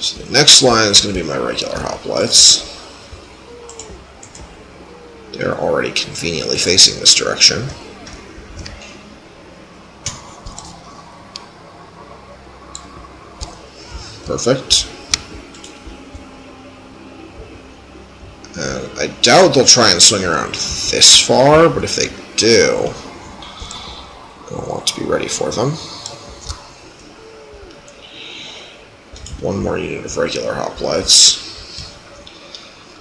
So the next line is going to be my regular hoplites. They're already conveniently facing this direction. Perfect. And I doubt they'll try and swing around this far, but if they do, I'll want to be ready for them. One more unit of regular hoplites.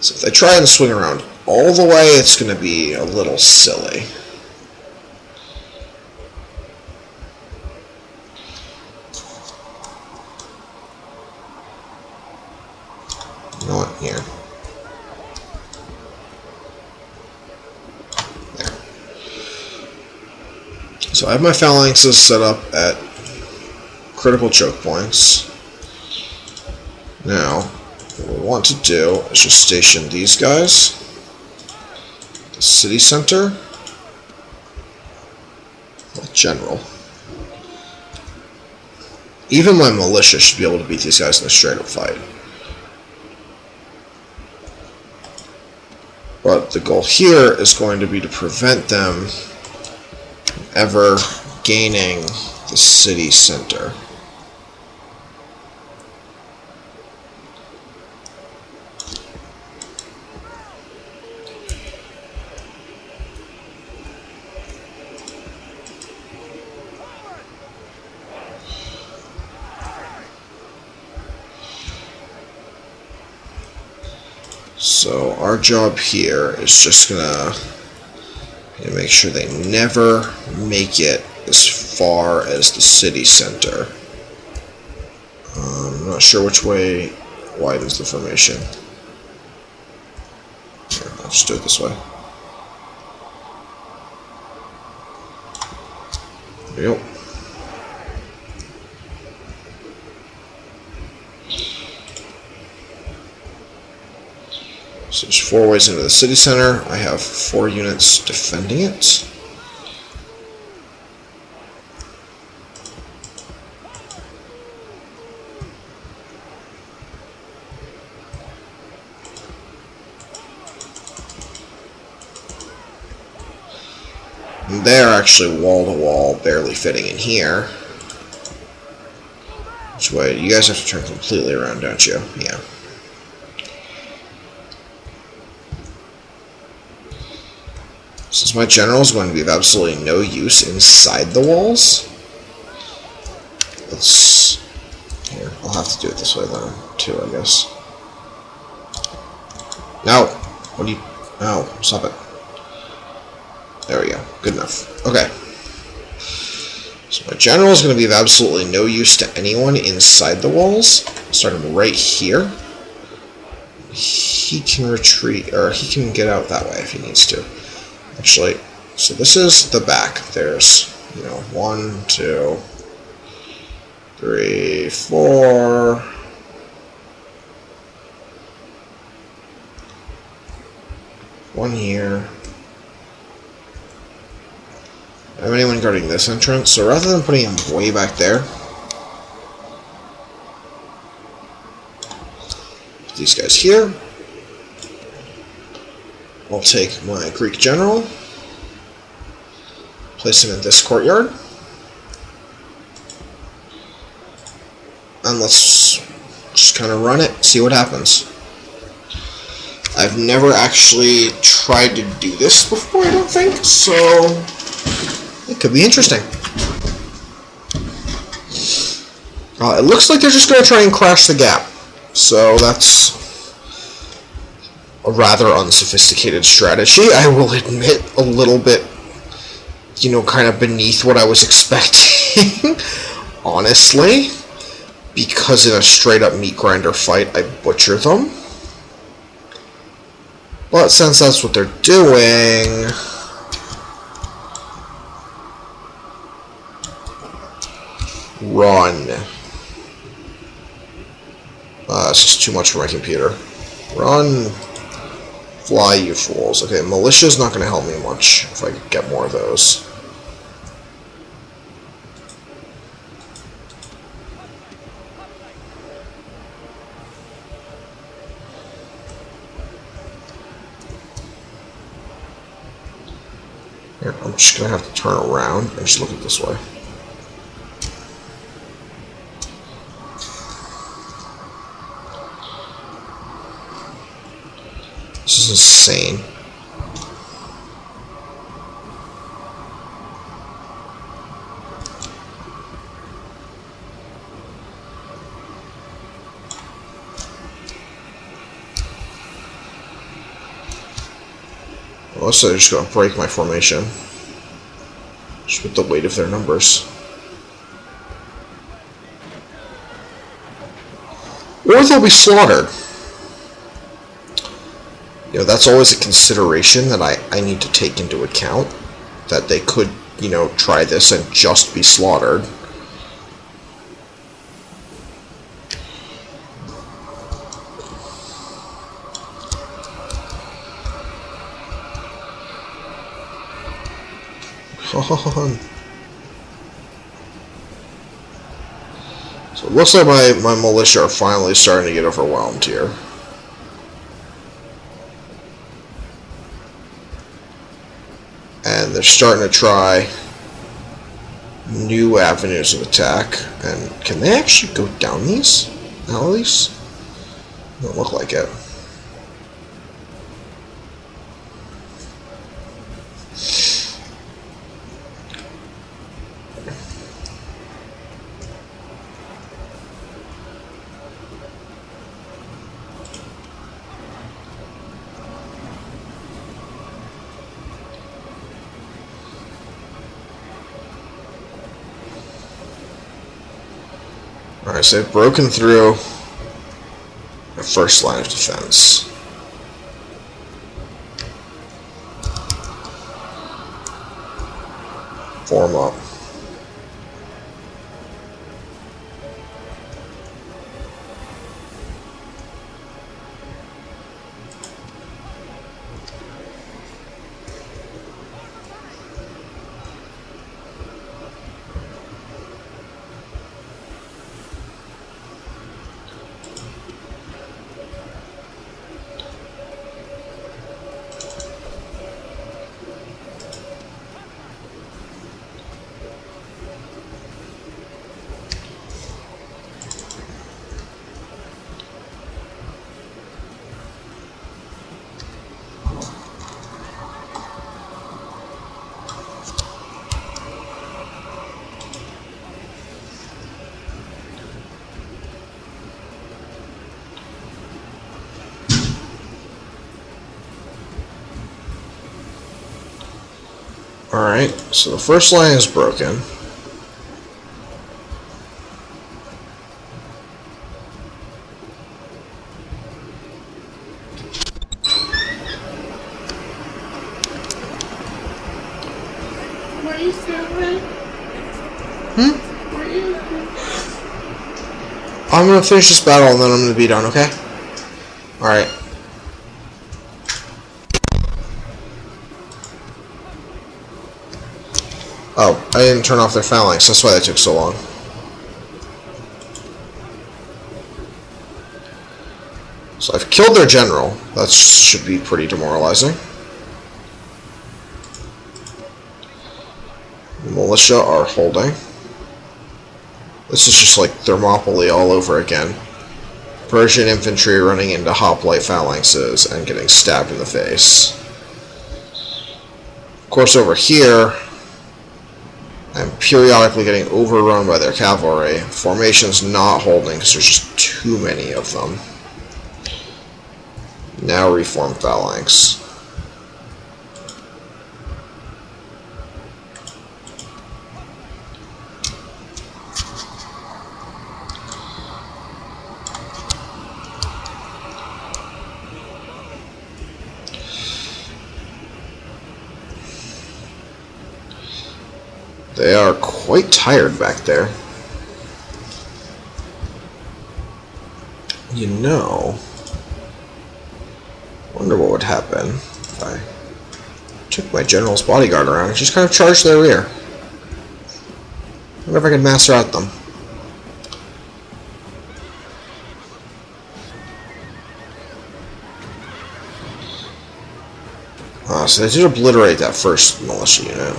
So if they try and swing around all the way, it's going to be a little silly. Not here. There. So I have my phalanxes set up at critical choke points. Now, what we want to do is just station these guys, the city center, the general. Even my militia should be able to beat these guys in a straight-up fight. But the goal here is going to be to prevent them from ever gaining the city center. So our job here is just gonna make sure they never make it as far as the city center. I'm not sure which way widens the formation. Here, I'll just do it this way. There you go. So there's 4 ways into the city center. I have 4 units defending it. And they're actually wall to wall, barely fitting in here. Which way? You guys have to turn completely around, don't you? Yeah. Since my general is going to be of absolutely no use inside the walls, here, I'll have to do it this way then, too, I guess. No! What do you... No, stop it. There we go. Good enough. Okay. So my general is going to be of absolutely no use to anyone inside the walls. Starting right here. He can retreat, or he can get out that way if he needs to. Actually, so this is the back. There's, 1, 2, 3, 4. One here. I don't have anyone guarding this entrance, so rather than putting him way back there, put these guys here. I'll take my Greek general, place him in this courtyard, and let's just kind of run it, see what happens. I've never actually tried to do this before, I don't think, so it could be interesting. It looks like they're just going to try and crash the gap, so that's a rather unsophisticated strategy, I will admit, a little bit, kind of beneath what I was expecting, honestly, because in a straight-up meat grinder fight, I butcher them. But since that's what they're doing, run. It's just too much for my computer. Run. Fly, you fools. Okay, militia's not going to help me much if I get more of those. Here, I'm just gonna have to turn around and just look at this way. This is insane. Well, so they're just going to break my formation. Just with the weight of their numbers. Or they'll be slaughtered. You know, that's always a consideration that I need to take into account. That they could, you know, try this and just be slaughtered. So it looks like my militia are finally starting to get overwhelmed here. And they're starting to try new avenues of attack. And can they actually go down these alleys? Don't look like it. Alright, so they've broken through the first line of defense. Form up. Alright, so the first line is broken. Were you serving? Were you? I'm gonna finish this battle and then I'm gonna be done, okay? Alright. Oh, I didn't turn off their phalanx, that's why that took so long. So I've killed their general. That should be pretty demoralizing. The militia are holding. This is just like Thermopylae all over again. Persian infantry running into hoplite phalanxes and getting stabbed in the face. Of course, over here, I'm periodically getting overrun by their cavalry. Formation's not holding because there's just too many of them. Now reform phalanx. They are quite tired back there. You know, wonder what would happen if I took my general's bodyguard around and just kind of charged their rear. Wonder if I could master out them. so they did obliterate that first militia unit.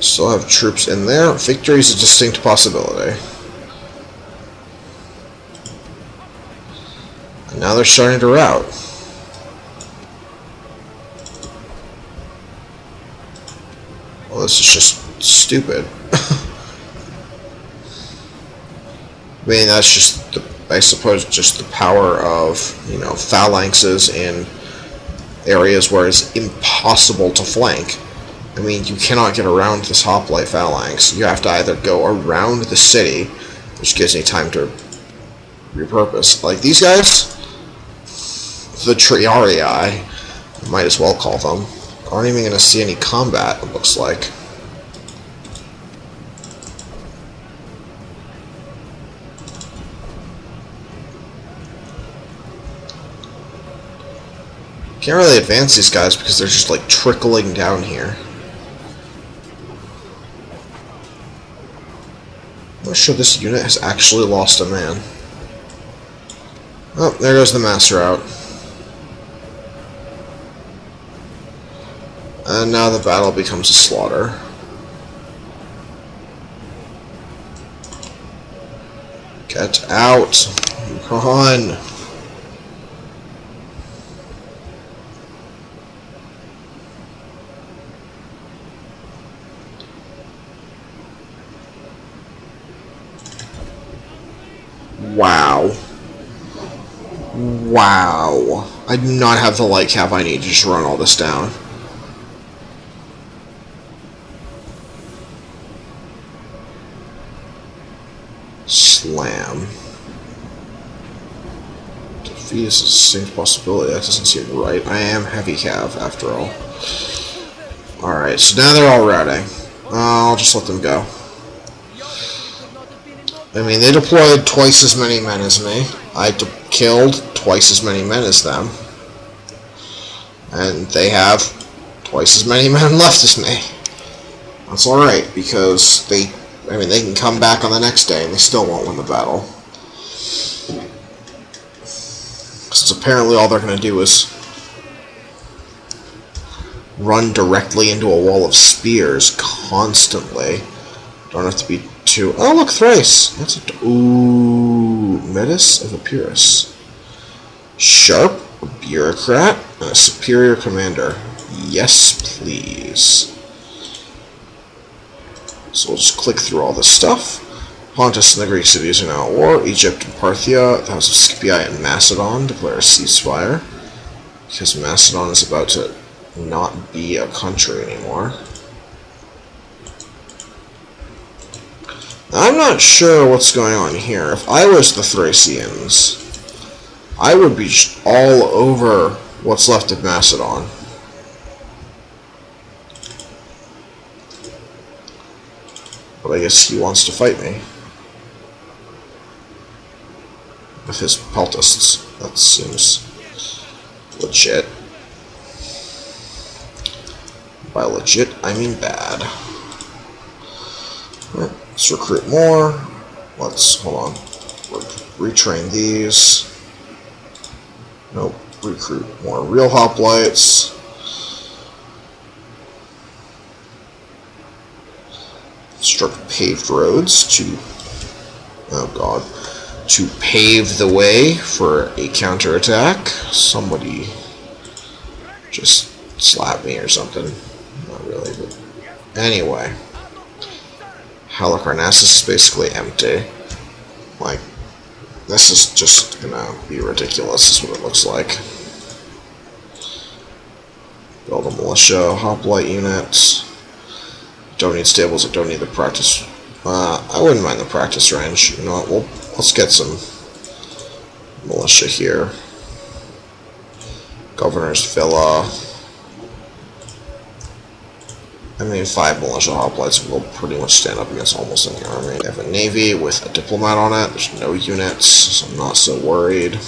Still have troops in there. Victory is a distinct possibility. And now they're starting to rout. Well, this is just stupid. I mean, that's just, I suppose, just the power of, you know, phalanxes in areas where it's impossible to flank. I mean, you cannot get around this hoplite phalanx. You have to either go around the city, which gives me time to repurpose. Like, these guys, the Triarii, might as well call them, aren't even going to see any combat, it looks like. Can't really advance these guys because they're just, like, trickling down here. I'm not sure this unit has actually lost a man. Oh, there goes the master out. And now the battle becomes a slaughter. Get out! Run! Wow. Wow. I do not have the light cap I need to just run all this down. Slam. Defeat is a distinct possibility. That doesn't seem right. I am heavy cav, after all. Alright, so now they're all routing. I'll just let them go. I mean, they deployed twice as many men as me. I killed twice as many men as them. And they have twice as many men left as me. That's alright, because they can come back on the next day and they still won't win the battle. Because apparently all they're going to do is run directly into a wall of spears constantly. Don't have to be too... Oh, look, Thrace! That's a... Ooh... Metis of Epirus. Sharp, a bureaucrat, and a superior commander. Yes, please. So we'll just click through all this stuff. Pontus and the Greek cities are now at war. Egypt and Parthia, the House of Scipii and Macedon declare a ceasefire. Because Macedon is about to not be a country anymore. Now, I'm not sure what's going on here. If I was the Thracians, I would be all over what's left of Macedon. But I guess he wants to fight me. With his peltasts. That seems legit. By legit, I mean bad. Let's recruit more. Hold on. Retrain these. Nope. Recruit more real hoplites. Construct paved roads to... Oh god. To pave the way for a counterattack. Somebody just slap me or something. Not really, but... Anyway. Halicarnassus is basically empty. Like, this is just gonna be ridiculous, is what it looks like. Build a militia, hoplite units. Don't need stables, I don't need the practice. I wouldn't mind the practice range. You know what, let's get some militia here. Governor's Villa. I mean, 5 militia hoplites will pretty much stand up against almost any army. They have a navy with a diplomat on it. There's no units, so I'm not so worried.